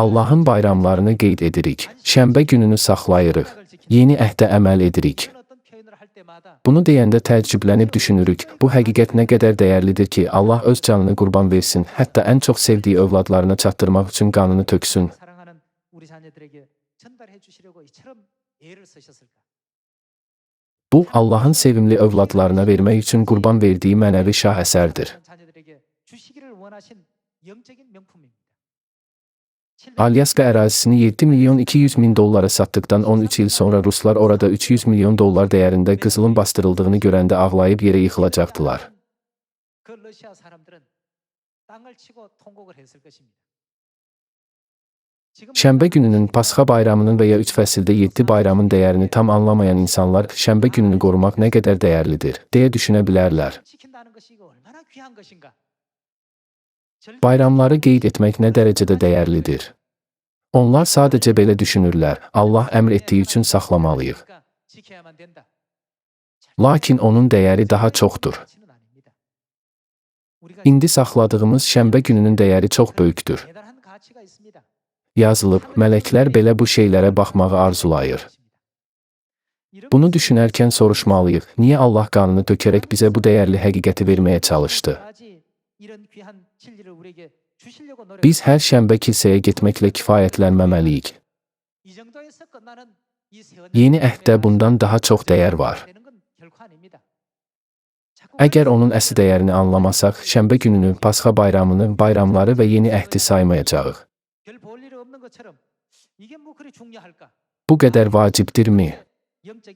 Allahın bayramlarını qeyd edirik. Şənbə gününü saxlayırıq. Yeni əhdə əməl edirik. Bunu deyəndə təəccüblənib düşünürük. Bu həqiqət nə qədər dəyərlidir ki, Allah öz canını qurban versin, hətta ən çox sevdiyi övladlarına çatdırmaq üçün qanını töksün. Bu, Allahın sevimli övladlarına vermək üçün qurban verdiyi mənəvi şahəsərdir. Alyaska ərazisini 7 milyon 200 min dollara satdıqdan 13 il sonra Ruslar orada 300 milyon dollar dəyərində qızılın bastırıldığını görəndə ağlayıb yerə yıxılacaqdılar. Şənbə gününün, Pasxa bayramının və ya 3 fəsildə 7 bayramın dəyərini tam anlamayan insanlar şənbə gününü qorumaq nə qədər dəyərlidir, deyə düşünə bilərlər. Bayramları qeyd etmək nə dərəcədə dəyərlidir? Onlar sadəcə belə düşünürlər, Allah əmr etdiyi üçün saxlamalıyıq. Lakin onun dəyəri daha çoxdur. İndi saxladığımız şənbə gününün dəyəri çox böyükdür. Yazılıb, mələklər belə bu şeylərə baxmağı arzulayır. Bunu düşünərkən soruşmalıyıq, niyə Allah qanını tökərək bizə bu dəyərli həqiqəti verməyə çalışdı? Biz hər şənbə kilsəyə getməklə kifayətlənməməliyik. Yeni əhdə bundan daha çox dəyər var. Əgər onun əsl dəyərini anlamasaq, şənbə gününü, Pasxa bayramını, bayramları və yeni əhdi saymayacağıq. Bu qədər vacibdirmi?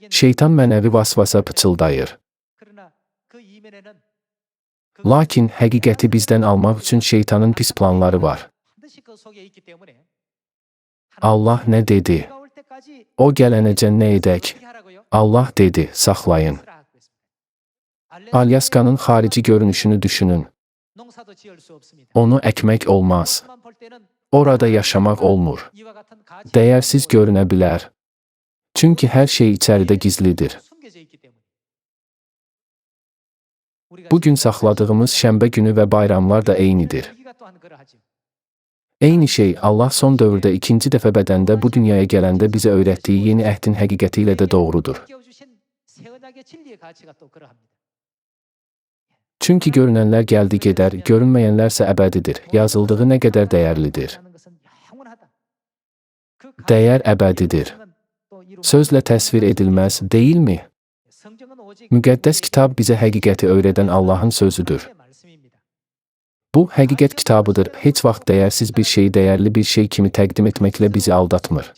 Şeytan mənəvi vasvasa pıçıldayır. Lakin həqiqəti bizdən almaq üçün şeytanın pis planları var. Allah nə dedi? O gələnəcən nə edək? Allah dedi, saxlayın. Alyaskanın xarici görünüşünü düşünün. Onu əkmək olmaz. Orada yaşamaq olmur. Dəyərsiz görünə bilər. Çünki hər şey içəridə gizlidir. Bugün saxladığımız şənbə günü və bayramlar da eynidir. Eyni şey Allah son dövrdə ikinci dəfə bədəndə bu dünyaya gələndə bizə öyrətdiyi yeni əhdin həqiqəti ilə də doğrudur. Çünki görünənlər gəldi gedər, görünməyənlərsə əbədidir. Yazıldığı nə qədər dəyərlidir. Dəyər əbədidir. Sözlə təsvir edilməz, deyilmi? Müqəddəs kitab bizə həqiqəti öyrədən Allahın sözüdür. Bu, həqiqət kitabıdır. Heç vaxt dəyərsiz bir şeyi dəyərli bir şey kimi təqdim etməklə bizi aldatmır.